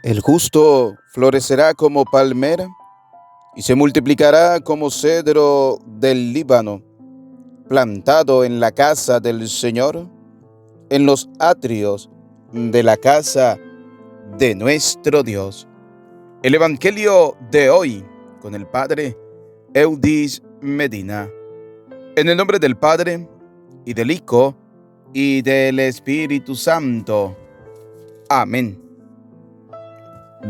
El justo florecerá como palmera y se multiplicará como cedro del Líbano, plantado en la casa del Señor, en los atrios de la casa de nuestro Dios. El Evangelio de hoy con el Padre Eudis Medina. En el nombre del Padre, y del Hijo, y del Espíritu Santo. Amén.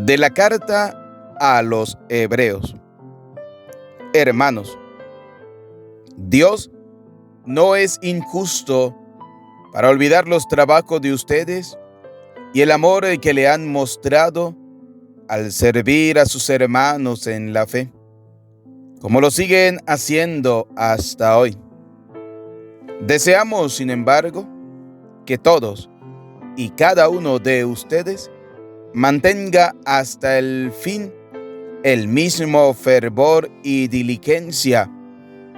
De la carta a los Hebreos. Hermanos, Dios no es injusto para olvidar los trabajos de ustedes y el amor que le han mostrado al servir a sus hermanos en la fe, como lo siguen haciendo hasta hoy. Deseamos, sin embargo, que todos y cada uno de ustedes mantenga hasta el fin el mismo fervor y diligencia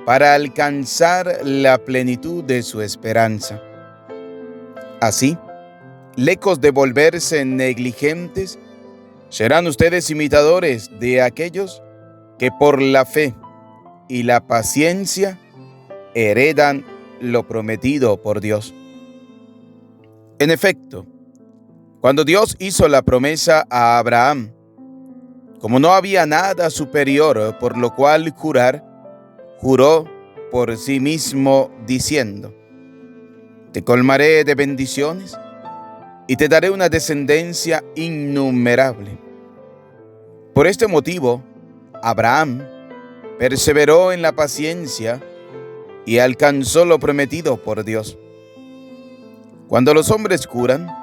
para alcanzar la plenitud de su esperanza. Así, lejos de volverse negligentes, serán ustedes imitadores de aquellos que por la fe y la paciencia heredan lo prometido por Dios. En efecto, cuando Dios hizo la promesa a Abraham, como no había nada superior por lo cual jurar, juró por sí mismo diciendo: te colmaré de bendiciones y te daré una descendencia innumerable. Por este motivo, Abraham perseveró en la paciencia y alcanzó lo prometido por Dios. Cuando los hombres juran,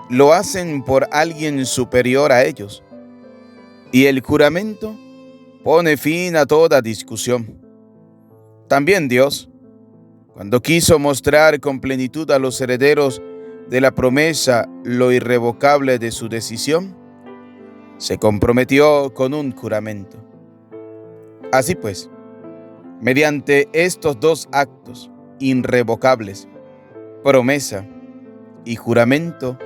lo hacen por alguien superior a ellos, y el juramento pone fin a toda discusión. También Dios, cuando quiso mostrar con plenitud a los herederos de la promesa lo irrevocable de su decisión, se comprometió con un juramento. Así pues, mediante estos dos actos irrevocables, promesa y juramento,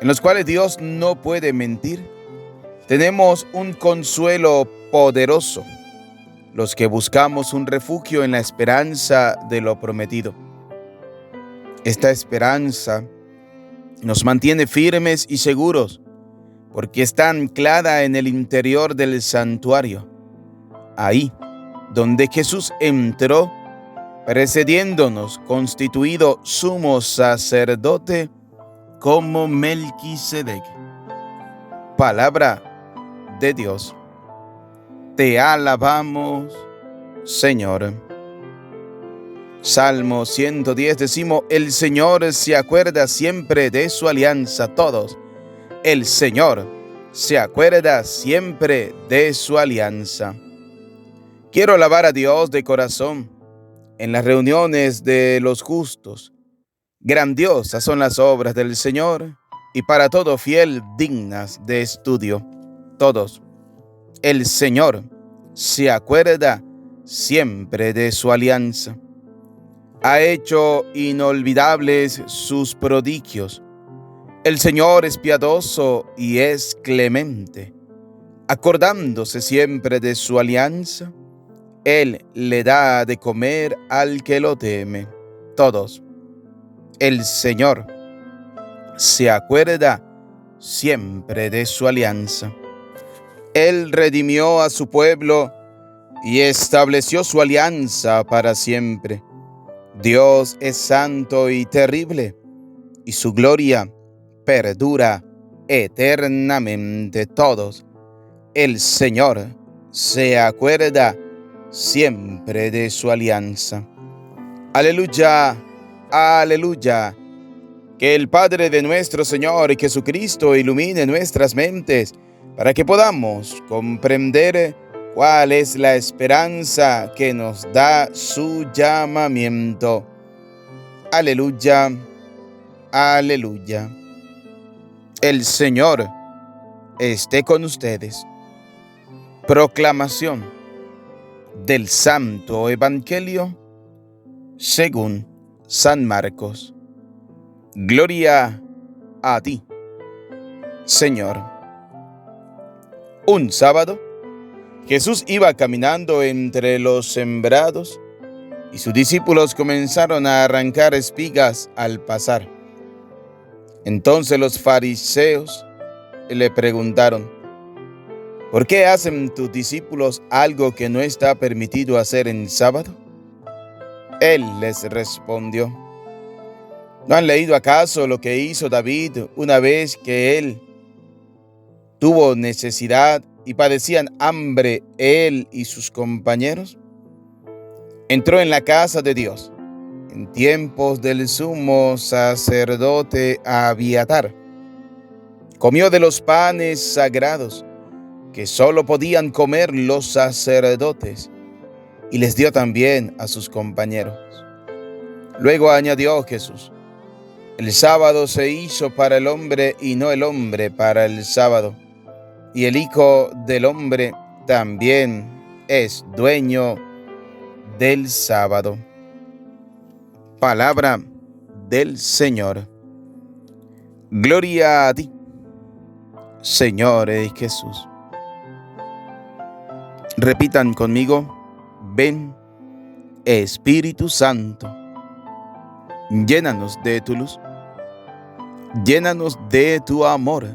en los cuales Dios no puede mentir, tenemos un consuelo poderoso, los que buscamos un refugio en la esperanza de lo prometido. Esta esperanza nos mantiene firmes y seguros, porque está anclada en el interior del santuario, ahí donde Jesús entró, precediéndonos, constituido sumo sacerdote como Melquisedec. Palabra de Dios. Te alabamos, Señor. Salmo 110 decimos: el Señor se acuerda siempre de su alianza. Todos. El Señor se acuerda siempre de su alianza. Quiero alabar a Dios de corazón en las reuniones de los justos. Grandiosas son las obras del Señor, y para todo fiel dignas de estudio. Todos. El Señor se acuerda siempre de su alianza. Ha hecho inolvidables sus prodigios. El Señor es piadoso y es clemente. Acordándose siempre de su alianza, Él le da de comer al que lo teme. Todos. El Señor se acuerda siempre de su alianza. Él redimió a su pueblo y estableció su alianza para siempre. Dios es santo y terrible, y su gloria perdura eternamente. Todos. El Señor se acuerda siempre de su alianza. Aleluya, aleluya. Que el Padre de nuestro Señor Jesucristo ilumine nuestras mentes para que podamos comprender cuál es la esperanza que nos da su llamamiento. Aleluya, aleluya. El Señor esté con ustedes. Proclamación del Santo Evangelio según San Marcos. Gloria a ti, Señor. Un sábado, Jesús iba caminando entre los sembrados y sus discípulos comenzaron a arrancar espigas al pasar. Entonces los fariseos le preguntaron: ¿por qué hacen tus discípulos algo que no está permitido hacer en sábado? Él les respondió: ¿no han leído acaso lo que hizo David una vez que él tuvo necesidad y padecían hambre él y sus compañeros? Entró en la casa de Dios en tiempos del sumo sacerdote Abiatar. Comió de los panes sagrados que solo podían comer los sacerdotes, y les dio también a sus compañeros. Luego añadió Jesús: el sábado se hizo para el hombre y no el hombre para el sábado, y el Hijo del Hombre también es dueño del sábado. Palabra del Señor. Gloria a ti, Señor Jesús. Repitan conmigo: ven, Espíritu Santo, llénanos de tu luz, llénanos de tu amor,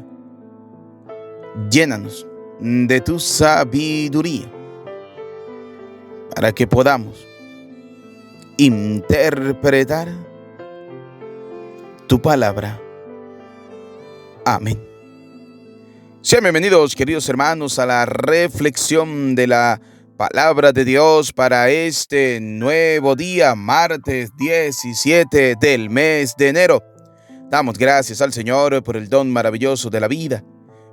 llénanos de tu sabiduría, para que podamos interpretar tu palabra. Amén. Sean bienvenidos, queridos hermanos, a la reflexión de la palabra de Dios para este nuevo día, martes 17 del mes de enero. Damos gracias al Señor por el don maravilloso de la vida,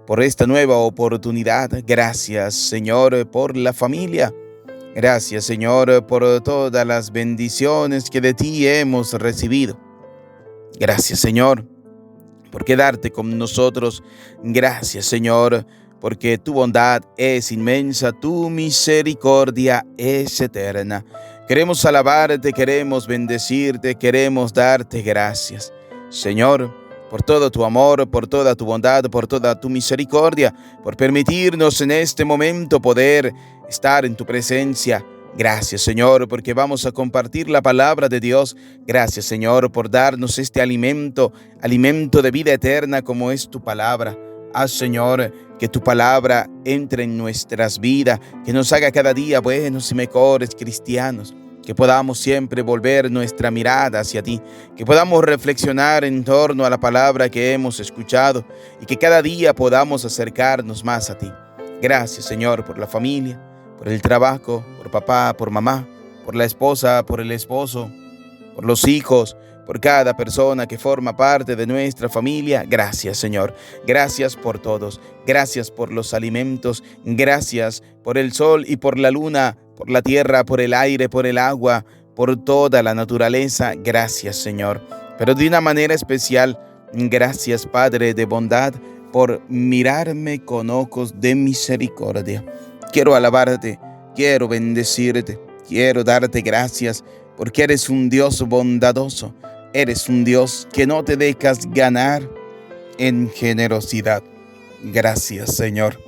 por esta nueva oportunidad. Gracias, Señor, por la familia. Gracias, Señor, por todas las bendiciones que de ti hemos recibido. Gracias, Señor, por quedarte con nosotros. Gracias, Señor, porque tu bondad es inmensa, tu misericordia es eterna. Queremos alabarte, queremos bendecirte, queremos darte gracias, Señor, por todo tu amor, por toda tu bondad, por toda tu misericordia, por permitirnos en este momento poder estar en tu presencia. Gracias, Señor, porque vamos a compartir la palabra de Dios. Gracias, Señor, por darnos este alimento de vida eterna como es tu palabra. Haz, Señor, que tu palabra entre en nuestras vidas, que nos haga cada día buenos y mejores cristianos, que podamos siempre volver nuestra mirada hacia ti, que podamos reflexionar en torno a la palabra que hemos escuchado y que cada día podamos acercarnos más a ti. Gracias, Señor, por la familia, por el trabajo, por papá, por mamá, por la esposa, por el esposo, por los hijos, por cada persona que forma parte de nuestra familia. Gracias, Señor. Gracias por todos. Gracias por los alimentos. Gracias por el sol y por la luna, por la tierra, por el aire, por el agua, por toda la naturaleza. Gracias, Señor. Pero de una manera especial, gracias, Padre de bondad, por mirarme con ojos de misericordia. Quiero alabarte, quiero bendecirte, quiero darte gracias, porque eres un Dios bondadoso. Eres un Dios que no te dejas ganar en generosidad. Gracias, Señor.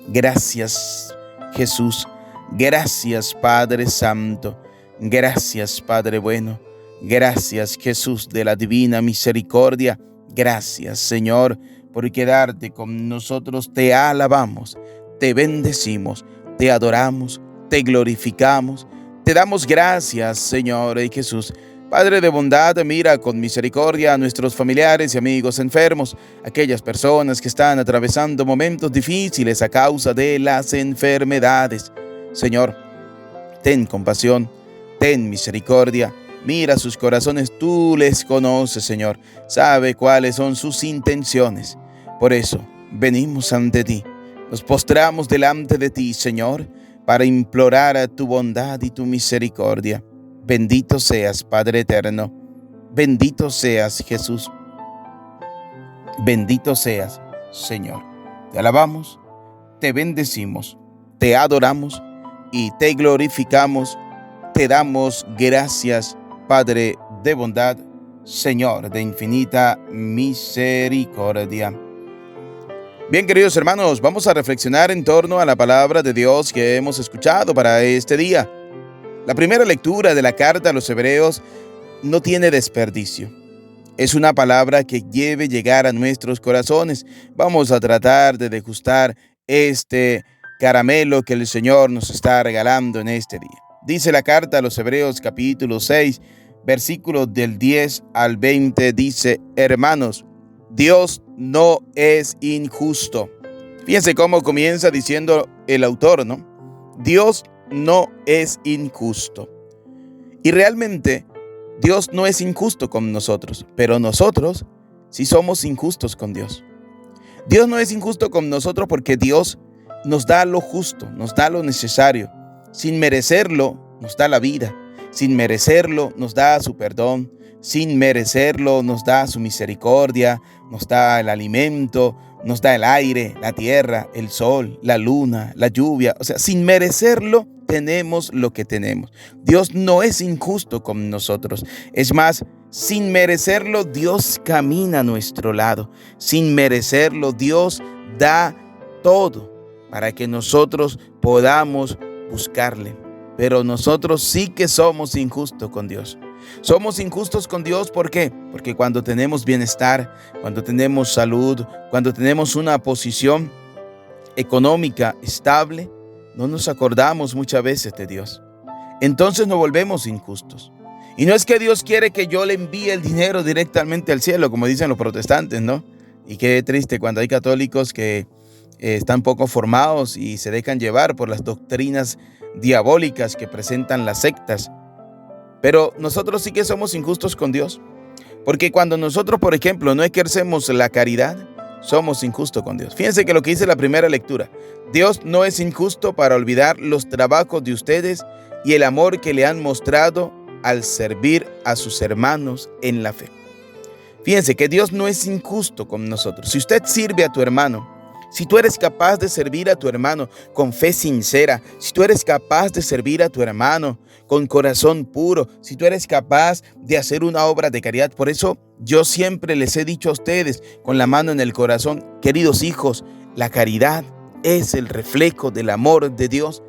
Gracias, Jesús. Gracias, Padre Santo. Gracias, Padre bueno. Gracias, Jesús de la divina misericordia. Gracias, Señor, por quedarte con nosotros. Te alabamos, te bendecimos, te adoramos, te glorificamos. Te damos gracias, Señor y Jesús. Padre de bondad, mira con misericordia a nuestros familiares y amigos enfermos, aquellas personas que están atravesando momentos difíciles a causa de las enfermedades. Señor, ten compasión, ten misericordia, mira sus corazones, tú les conoces, Señor, sabe cuáles son sus intenciones. Por eso, venimos ante ti, nos postramos delante de ti, Señor, para implorar a tu bondad y tu misericordia. Bendito seas, Padre eterno. Bendito seas, Jesús. Bendito seas, Señor. Te alabamos, te bendecimos, te adoramos y te glorificamos. Te damos gracias, Padre de bondad, Señor de infinita misericordia. Bien, queridos hermanos, vamos a reflexionar en torno a la palabra de Dios que hemos escuchado para este día. La primera lectura de la carta a los Hebreos no tiene desperdicio. Es una palabra que debe llegar a nuestros corazones. Vamos a tratar de degustar este caramelo que el Señor nos está regalando en este día. Dice la carta a los Hebreos capítulo 6, versículos del 10 al 20, dice: hermanos, Dios no es injusto. Fíjense cómo comienza diciendo el autor, ¿no? Dios no es injusto. Y realmente Dios no es injusto con nosotros, pero nosotros sí somos injustos con Dios. Dios no es injusto con nosotros porque Dios nos da lo justo, nos da lo necesario. Sin merecerlo, nos da la vida. Sin merecerlo, nos da su perdón. Sin merecerlo, nos da su misericordia, nos da el alimento, nos da el aire, la tierra, el sol, la luna, la lluvia. O sea, sin merecerlo, tenemos lo que tenemos. Dios no es injusto con nosotros. Es más, sin merecerlo, Dios camina a nuestro lado. Sin merecerlo, Dios da todo para que nosotros podamos buscarle. Pero nosotros sí que somos injustos con Dios. Somos injustos con Dios, ¿por qué? Porque cuando tenemos bienestar, cuando tenemos salud, cuando tenemos una posición económica estable, no nos acordamos muchas veces de Dios. Entonces nos volvemos injustos. Y no es que Dios quiere que yo le envíe el dinero directamente al cielo, como dicen los protestantes, ¿no? Y qué triste cuando hay católicos que están poco formados y se dejan llevar por las doctrinas diabólicas que presentan las sectas. Pero nosotros sí que somos injustos con Dios. Porque cuando nosotros, por ejemplo, no ejercemos la caridad, somos injustos con Dios. Fíjense que lo que dice la primera lectura: Dios no es injusto para olvidar los trabajos de ustedes y el amor que le han mostrado al servir a sus hermanos en la fe. Fíjense que Dios no es injusto con nosotros. Si usted sirve a tu hermano, si tú eres capaz de servir a tu hermano con fe sincera, si tú eres capaz de servir a tu hermano con corazón puro, si tú eres capaz de hacer una obra de caridad, por eso yo siempre les he dicho a ustedes con la mano en el corazón, queridos hijos, la caridad es el reflejo del amor de Dios.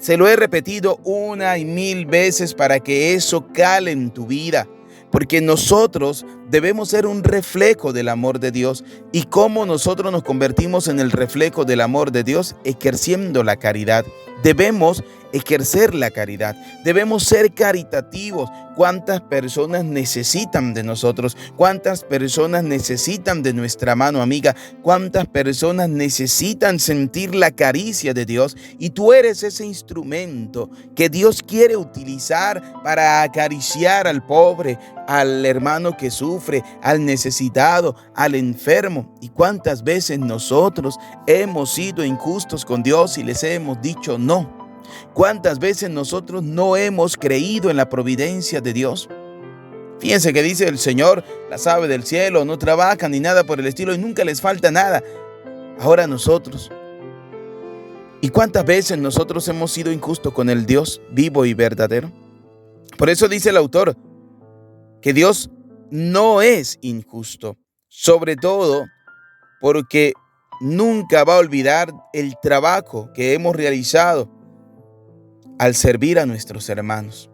Se lo he repetido una y mil veces para que eso cale en tu vida. Porque nosotros debemos ser un reflejo del amor de Dios. ¿Y cómo nosotros nos convertimos en el reflejo del amor de Dios? Ejerciendo la caridad. Debemos ejercer la caridad. Debemos ser caritativos. ¿Cuántas personas necesitan de nosotros? ¿Cuántas personas necesitan de nuestra mano amiga? ¿Cuántas personas necesitan sentir la caricia de Dios? Y tú eres ese instrumento que Dios quiere utilizar para acariciar al pobre, al hermano que sufre, al necesitado, al enfermo. ¿Y cuántas veces nosotros hemos sido injustos con Dios y les hemos dicho no? ¿Cuántas veces nosotros no hemos creído en la providencia de Dios? Fíjense que dice el Señor: las aves del cielo no trabajan ni nada por el estilo y nunca les falta nada. Ahora nosotros. ¿Y cuántas veces nosotros hemos sido injustos con el Dios vivo y verdadero? Por eso dice el autor que Dios no es injusto, sobre todo porque nunca va a olvidar el trabajo que hemos realizado al servir a nuestros hermanos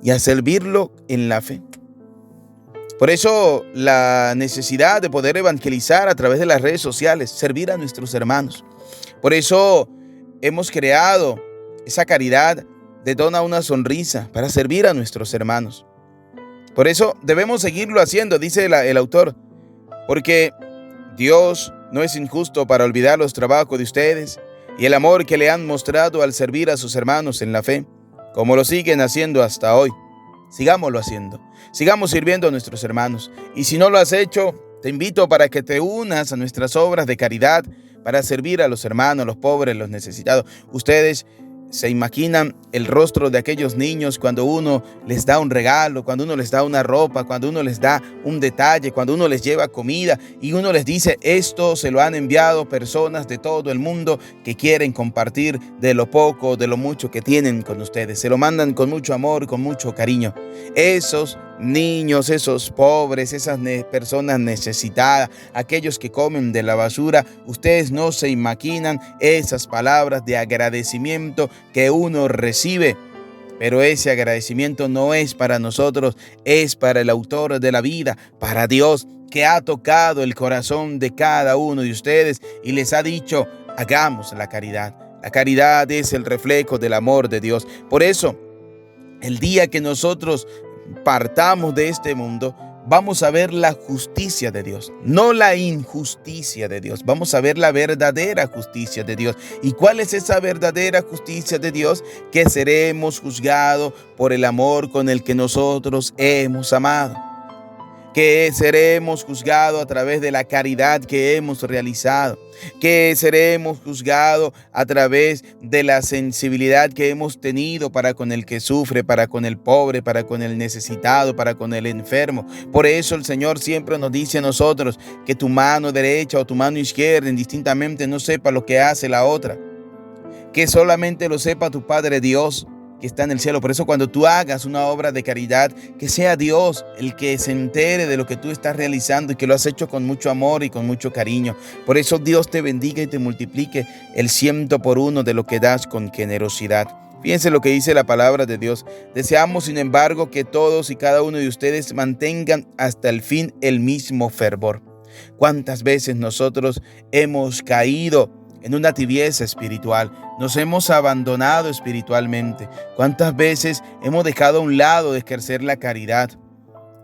y a servirlo en la fe. Por eso la necesidad de poder evangelizar a través de las redes sociales, servir a nuestros hermanos. Por eso hemos creado esa caridad de dona una sonrisa para servir a nuestros hermanos. Por eso debemos seguirlo haciendo, dice el autor, porque Dios no es injusto para olvidar los trabajos de ustedes y el amor que le han mostrado al servir a sus hermanos en la fe, como lo siguen haciendo hasta hoy. Sigámoslo haciendo, sigamos sirviendo a nuestros hermanos. Y si no lo has hecho, te invito para que te unas a nuestras obras de caridad para servir a los hermanos, los pobres, los necesitados. Ustedes se imaginan el rostro de aquellos niños cuando uno les da un regalo, cuando uno les da una ropa, cuando uno les da un detalle, cuando uno les lleva comida y uno les dice: esto se lo han enviado personas de todo el mundo que quieren compartir de lo poco, de lo mucho que tienen con ustedes. Se lo mandan con mucho amor, con mucho cariño. Esos niños, esos pobres, esas personas necesitadas, aquellos que comen de la basura. Ustedes no se imaginan esas palabras de agradecimiento que uno recibe. Pero ese agradecimiento no es para nosotros, es para el autor de la vida, para Dios, que ha tocado el corazón de cada uno de ustedes y les ha dicho: hagamos la caridad. La caridad es el reflejo del amor de Dios. Por eso, el día que nosotros partamos de este mundo, vamos a ver la justicia de Dios, no la injusticia de Dios. Vamos a ver la verdadera justicia de Dios. ¿Y cuál es esa verdadera justicia de Dios? Que seremos juzgados por el amor con el que nosotros hemos amado. Que seremos juzgados a través de la caridad que hemos realizado, que seremos juzgados a través de la sensibilidad que hemos tenido para con el que sufre, para con el pobre, para con el necesitado, para con el enfermo. Por eso el Señor siempre nos dice a nosotros que tu mano derecha o tu mano izquierda indistintamente no sepa lo que hace la otra, que solamente lo sepa tu Padre Dios que está en el cielo. Por eso cuando tú hagas una obra de caridad, que sea Dios el que se entere de lo que tú estás realizando y que lo has hecho con mucho amor y con mucho cariño. Por eso Dios te bendiga y te multiplique el 100 por 1 de lo que das con generosidad. Fíjense lo que dice la palabra de Dios. Deseamos, sin embargo, que todos y cada uno de ustedes mantengan hasta el fin el mismo fervor. ¿Cuántas veces nosotros hemos caído en una tibieza espiritual? Nos hemos abandonado espiritualmente. ¿Cuántas veces hemos dejado a un lado de ejercer la caridad?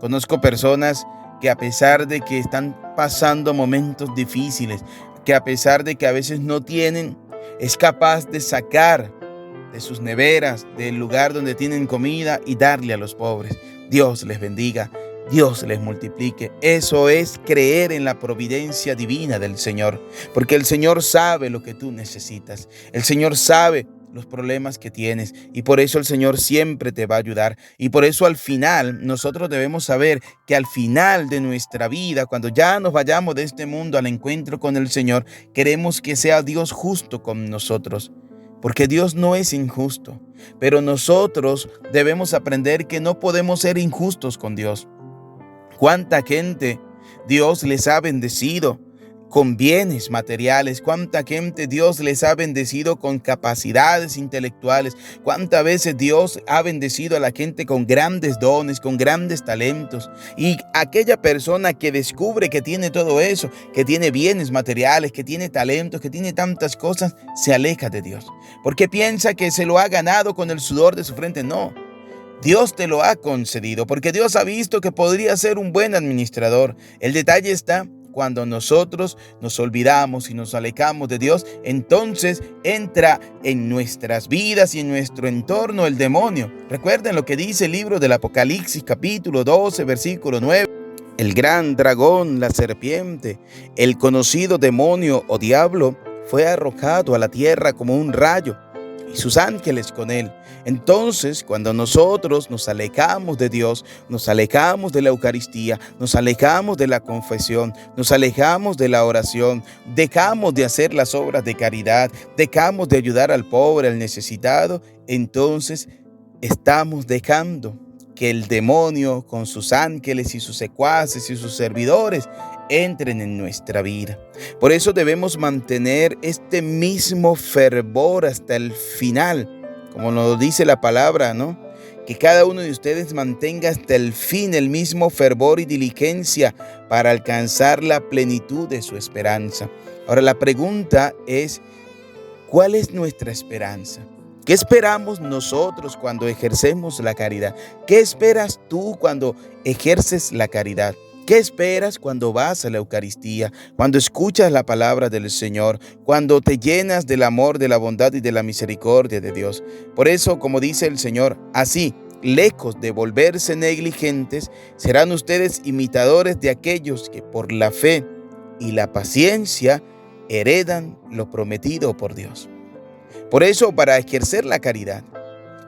Conozco personas que, a pesar de que están pasando momentos difíciles, que a pesar de que a veces no tienen, es capaz de sacar de sus neveras, del lugar donde tienen comida, y darle a los pobres. Dios les bendiga. Dios les multiplique. Eso es creer en la providencia divina del Señor, porque el Señor sabe lo que tú necesitas. El Señor sabe los problemas que tienes y por eso el Señor siempre te va a ayudar. Y por eso al final nosotros debemos saber que al final de nuestra vida, cuando ya nos vayamos de este mundo al encuentro con el Señor, queremos que sea Dios justo con nosotros. Porque Dios no es injusto, pero nosotros debemos aprender que no podemos ser injustos con Dios. ¿Cuánta gente Dios les ha bendecido con bienes materiales? ¿Cuánta gente Dios les ha bendecido con capacidades intelectuales? ¿Cuántas veces Dios ha bendecido a la gente con grandes dones, con grandes talentos? Y aquella persona que descubre que tiene todo eso, que tiene bienes materiales, que tiene talentos, que tiene tantas cosas, se aleja de Dios. Porque piensa que se lo ha ganado con el sudor de su frente. No. Dios te lo ha concedido porque Dios ha visto que podría ser un buen administrador. El detalle está cuando nosotros nos olvidamos y nos alejamos de Dios, entonces entra en nuestras vidas y en nuestro entorno el demonio. Recuerden lo que dice el libro del Apocalipsis, capítulo 12, versículo 9. El gran dragón, la serpiente, el conocido demonio o diablo, fue arrojado a la tierra como un rayo, y sus ángeles con él. Entonces, cuando nosotros nos alejamos de Dios, nos alejamos de la Eucaristía, nos alejamos de la confesión, nos alejamos de la oración, dejamos de hacer las obras de caridad, dejamos de ayudar al pobre, al necesitado, entonces estamos dejando que el demonio con sus ángeles y sus secuaces y sus servidores entren en nuestra vida. Por eso debemos mantener este mismo fervor hasta el final, como nos dice la palabra, ¿no? Que cada uno de ustedes mantenga hasta el fin el mismo fervor y diligencia para alcanzar la plenitud de su esperanza. Ahora la pregunta es, ¿cuál es nuestra esperanza? ¿Qué esperamos nosotros cuando ejercemos la caridad? ¿Qué esperas tú cuando ejerces la caridad? ¿Qué esperas cuando vas a la Eucaristía, cuando escuchas la palabra del Señor, cuando te llenas del amor, de la bondad y de la misericordia de Dios? Por eso, como dice el Señor, así, lejos de volverse negligentes, serán ustedes imitadores de aquellos que por la fe y la paciencia heredan lo prometido por Dios. Por eso, para ejercer la caridad,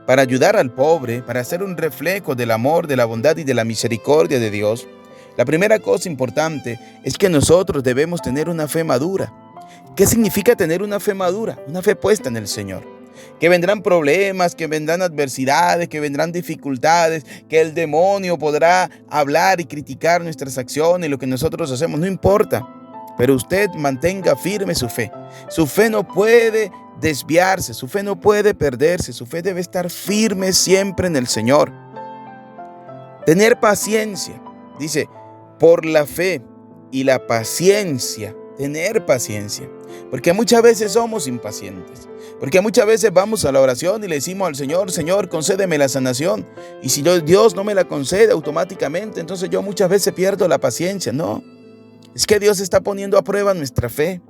para ayudar al pobre, para ser un reflejo del amor, de la bondad y de la misericordia de Dios, la primera cosa importante es que nosotros debemos tener una fe madura. ¿Qué significa tener una fe madura? Una fe puesta en el Señor. que vendrán problemas, que vendrán adversidades, que vendrán dificultades, que el demonio podrá hablar y criticar nuestras acciones y lo que nosotros hacemos, no importa. Pero usted mantenga firme su fe. Su fe no puede desviarse, su fe no puede perderse, su fe debe estar firme siempre en el Señor. Tener paciencia, dice, por la fe y la paciencia, tener paciencia. Porque muchas veces somos impacientes. Porque muchas veces vamos a la oración y le decimos al Señor, Señor, concédeme la sanación. Y si Dios no me la concede automáticamente, entonces yo muchas veces pierdo la paciencia. No, es que Dios está poniendo a prueba nuestra fe.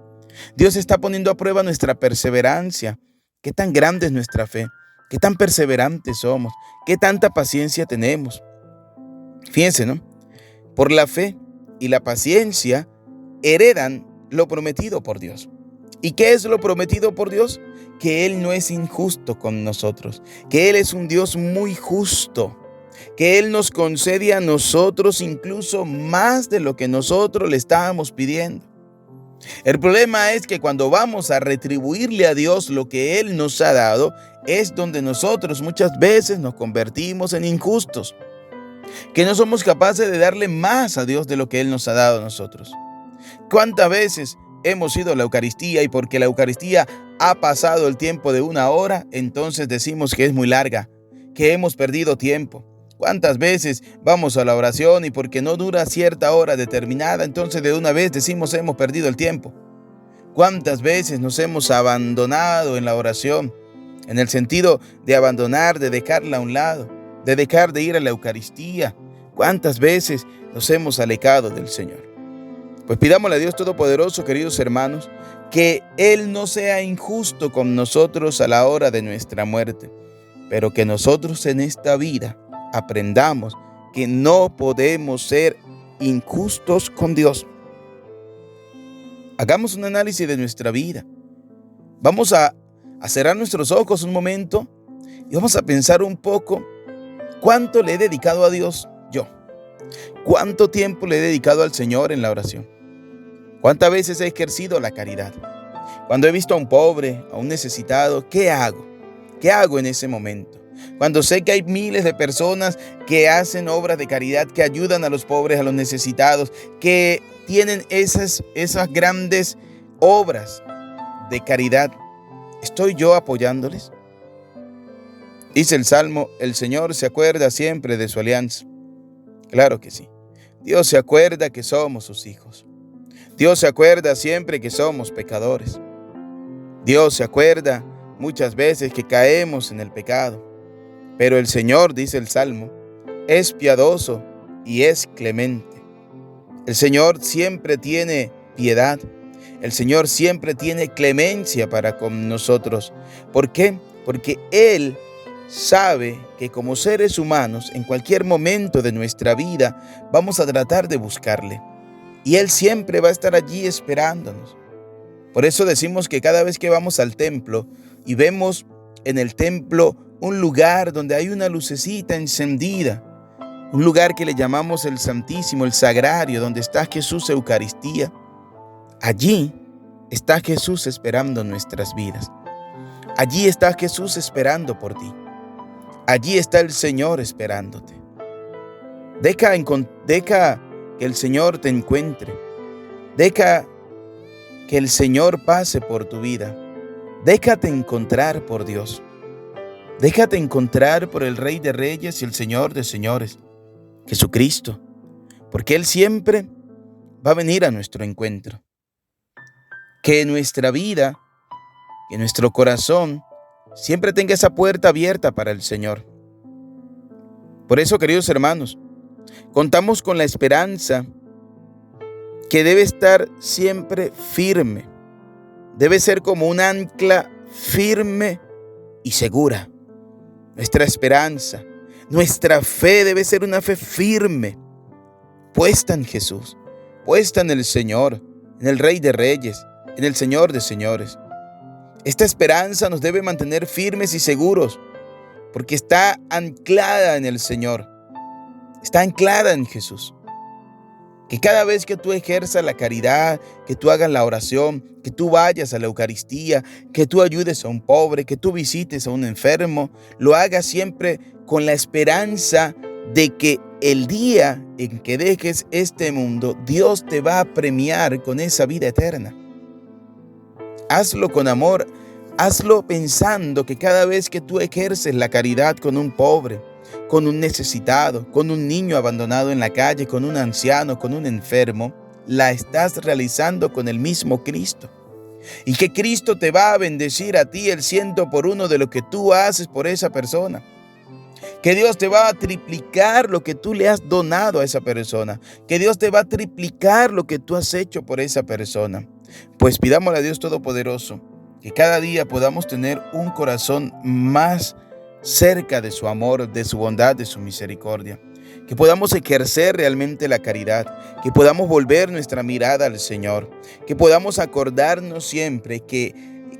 Dios está poniendo a prueba nuestra perseverancia. ¿Qué tan grande es nuestra fe? ¿Qué tan perseverantes somos? ¿Qué tanta paciencia tenemos? Fíjense, ¿no? Por la fe y la paciencia heredan lo prometido por Dios. ¿Y qué es lo prometido por Dios? Que Él no es injusto con nosotros, que Él es un Dios muy justo, que Él nos concede a nosotros incluso más de lo que nosotros le estábamos pidiendo. El problema es que cuando vamos a retribuirle a Dios lo que Él nos ha dado, es donde nosotros muchas veces nos convertimos en injustos, que no somos capaces de darle más a Dios de lo que Él nos ha dado a nosotros. ¿Cuántas veces hemos ido a la Eucaristía y porque la Eucaristía ha pasado el tiempo de 1 hora, entonces decimos que es muy larga, que hemos perdido tiempo? ¿Cuántas veces vamos a la oración y porque no dura cierta hora determinada, entonces de una vez decimos hemos perdido el tiempo? ¿Cuántas veces nos hemos abandonado en la oración? En el sentido de abandonar, de dejarla a un lado, de dejar de ir a la Eucaristía. ¿Cuántas veces nos hemos alejado del Señor? Pues pidámosle a Dios Todopoderoso, queridos hermanos, que Él no sea injusto con nosotros a la hora de nuestra muerte, pero que nosotros en esta vida aprendamos que no podemos ser injustos con Dios. Hagamos un análisis de nuestra vida. Vamos a cerrar nuestros ojos un momento y vamos a pensar un poco cuánto le he dedicado a Dios yo. ¿Cuánto tiempo le he dedicado al Señor en la oración? ¿Cuántas veces he ejercido la caridad? Cuando he visto a un pobre, a un necesitado, ¿qué hago? ¿Qué hago en ese momento? Cuando sé que hay miles de personas que hacen obras de caridad, que ayudan a los pobres, a los necesitados, que tienen esas grandes obras de caridad, ¿estoy yo apoyándoles? Dice el Salmo, el Señor se acuerda siempre de su alianza. Claro que sí. Dios se acuerda que somos sus hijos. Dios se acuerda siempre que somos pecadores. Dios se acuerda muchas veces que caemos en el pecado. Pero el Señor, dice el Salmo, es piadoso y es clemente. El Señor siempre tiene piedad. El Señor siempre tiene clemencia para con nosotros. ¿Por qué? Porque Él sabe que como seres humanos, en cualquier momento de nuestra vida, vamos a tratar de buscarle. Y Él siempre va a estar allí esperándonos. Por eso decimos que cada vez que vamos al templo y vemos en el templo un lugar donde hay una lucecita encendida, un lugar que le llamamos el Santísimo, el Sagrario, donde está Jesús Eucaristía, allí está Jesús esperando nuestras vidas. Allí está Jesús esperando por ti. Allí está el Señor esperándote. Deja que el Señor te encuentre. Deja que el Señor pase por tu vida. Déjate encontrar por Dios. Déjate encontrar por el Rey de Reyes y el Señor de Señores, Jesucristo, porque Él siempre va a venir a nuestro encuentro. Que nuestra vida, que nuestro corazón siempre tenga esa puerta abierta para el Señor. Por eso, queridos hermanos, contamos con la esperanza que debe estar siempre firme. Debe ser como un ancla firme y segura. Nuestra esperanza, nuestra fe debe ser una fe firme, puesta en Jesús, puesta en el Señor, en el Rey de Reyes, en el Señor de Señores. Esta esperanza nos debe mantener firmes y seguros, porque está anclada en el Señor, está anclada en Jesús. Que cada vez que tú ejerzas la caridad, que tú hagas la oración, que tú vayas a la Eucaristía, que tú ayudes a un pobre, que tú visites a un enfermo, lo hagas siempre con la esperanza de que el día en que dejes este mundo, Dios te va a premiar con esa vida eterna. Hazlo con amor, hazlo pensando que cada vez que tú ejerces la caridad con un pobre, con un necesitado, con un niño abandonado en la calle, con un anciano, con un enfermo, la estás realizando con el mismo Cristo. Y que Cristo te va a bendecir a ti el 100 por 1 de lo que tú haces por esa persona. Que Dios te va a triplicar lo que tú le has donado a esa persona. Que Dios te va a triplicar lo que tú has hecho por esa persona. Pues pidámosle a Dios Todopoderoso que cada día podamos tener un corazón más cerca de su amor, de su bondad, de su misericordia. Que podamos ejercer realmente la caridad, que podamos volver nuestra mirada al Señor, que podamos acordarnos siempre que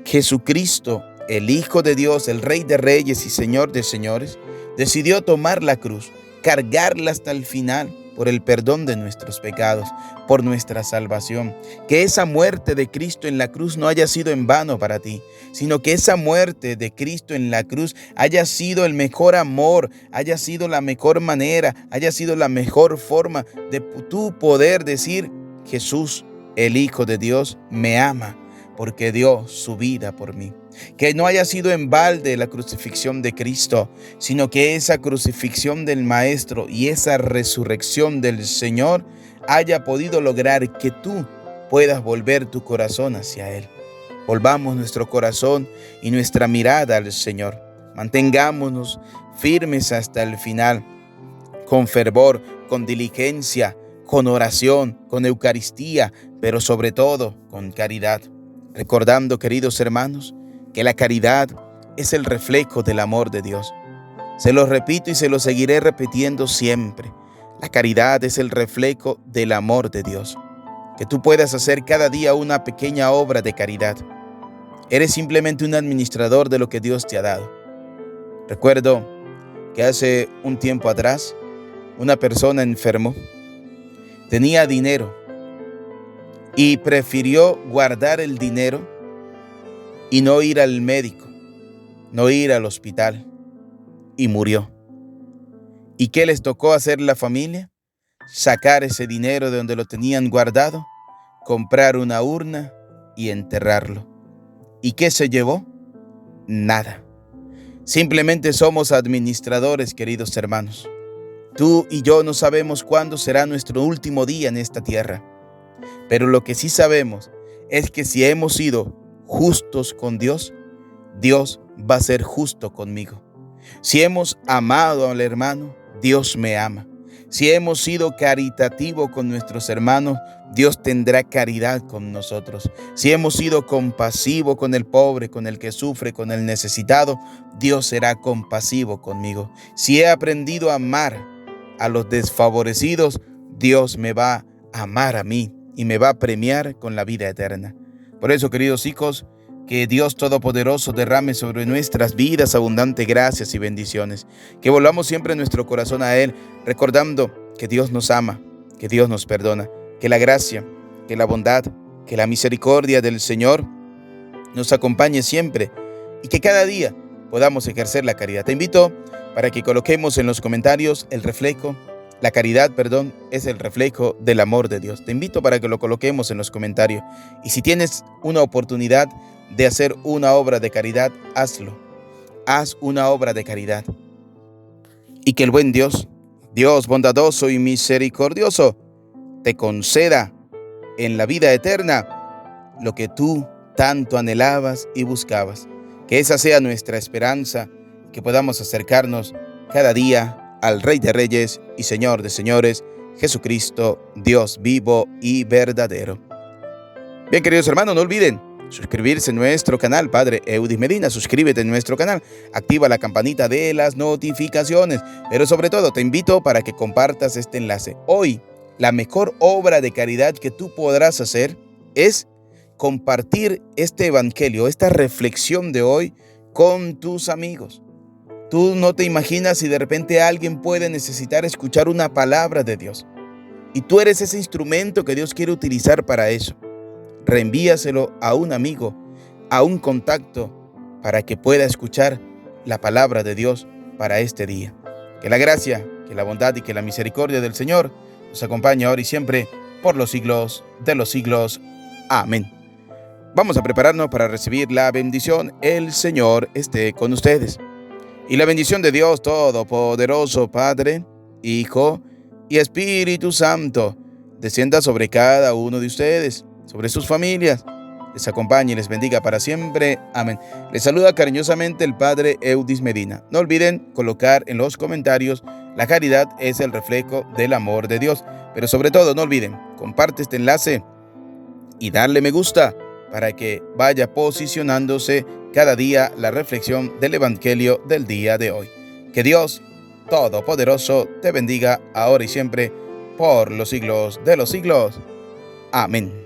Jesucristo, el Hijo de Dios, el Rey de Reyes y Señor de Señores, decidió tomar la cruz, cargarla hasta el final por el perdón de nuestros pecados, por nuestra salvación. Que esa muerte de Cristo en la cruz no haya sido en vano para ti, sino que esa muerte de Cristo en la cruz haya sido el mejor amor, haya sido la mejor manera, haya sido la mejor forma de tú poder decir: Jesús, el Hijo de Dios, me ama porque dio su vida por mí. Que no haya sido en balde la crucifixión de Cristo, sino que esa crucifixión del Maestro y esa resurrección del Señor haya podido lograr que tú puedas volver tu corazón hacia Él. Volvamos nuestro corazón y nuestra mirada al Señor. Mantengámonos firmes hasta el final, con fervor, con diligencia, con oración, con Eucaristía, pero sobre todo con caridad. Recordando, queridos hermanos, que la caridad es el reflejo del amor de Dios. Se lo repito y se lo seguiré repitiendo siempre. La caridad es el reflejo del amor de Dios. Que tú puedas hacer cada día una pequeña obra de caridad. Eres simplemente un administrador de lo que Dios te ha dado. Recuerdo que hace un tiempo atrás, una persona enfermó, tenía dinero y prefirió guardar el dinero y no ir al médico, no ir al hospital, y murió. ¿Y qué les tocó hacer la familia? Sacar ese dinero de donde lo tenían guardado, comprar una urna y enterrarlo. ¿Y qué se llevó? Nada. Simplemente somos administradores, queridos hermanos. Tú y yo no sabemos cuándo será nuestro último día en esta tierra. Pero lo que sí sabemos es que si hemos sido justos con Dios, Dios va a ser justo conmigo. Si hemos amado al hermano, Dios me ama. Si hemos sido caritativos con nuestros hermanos, Dios tendrá caridad con nosotros. Si hemos sido compasivos con el pobre, con el que sufre, con el necesitado, Dios será compasivo conmigo. Si he aprendido a amar a los desfavorecidos, Dios me va a amar a mí y me va a premiar con la vida eterna. Por eso, queridos hijos, que Dios Todopoderoso derrame sobre nuestras vidas abundante gracias y bendiciones. Que volvamos siempre nuestro corazón a Él, recordando que Dios nos ama, que Dios nos perdona, que la gracia, que la bondad, que la misericordia del Señor nos acompañe siempre y que cada día podamos ejercer la caridad. Te invito para que coloquemos en los comentarios la caridad, es el reflejo del amor de Dios. Te invito para que lo coloquemos en los comentarios. Y si tienes una oportunidad de hacer una obra de caridad, hazlo. Haz una obra de caridad. Y que el buen Dios, Dios bondadoso y misericordioso, te conceda en la vida eterna lo que tú tanto anhelabas y buscabas. Que esa sea nuestra esperanza, que podamos acercarnos cada día al Rey de Reyes y Señor de Señores, Jesucristo, Dios vivo y verdadero. Bien, queridos hermanos, no olviden suscribirse a nuestro canal, Padre Eudis Medina. Suscríbete a nuestro canal, activa la campanita de las notificaciones, pero sobre todo te invito para que compartas este enlace. Hoy, la mejor obra de caridad que tú podrás hacer es compartir este evangelio, esta reflexión de hoy con tus amigos. Tú no te imaginas si de repente alguien puede necesitar escuchar una palabra de Dios. Y tú eres ese instrumento que Dios quiere utilizar para eso. Reenvíaselo a un amigo, a un contacto, para que pueda escuchar la palabra de Dios para este día. Que la gracia, que la bondad y que la misericordia del Señor nos acompañe ahora y siempre por los siglos de los siglos. Amén. Vamos a prepararnos para recibir la bendición. El Señor esté con ustedes. Y la bendición de Dios Todopoderoso, Padre, Hijo y Espíritu Santo, descienda sobre cada uno de ustedes, sobre sus familias, les acompañe y les bendiga para siempre. Amén. Les saluda cariñosamente el Padre Eudis Medina. No olviden colocar en los comentarios: la caridad es el reflejo del amor de Dios. Pero sobre todo, no olviden, comparte este enlace y darle me gusta para que vaya posicionándose cada día la reflexión del Evangelio del día de hoy. Que Dios Todopoderoso te bendiga ahora y siempre por los siglos de los siglos. Amén.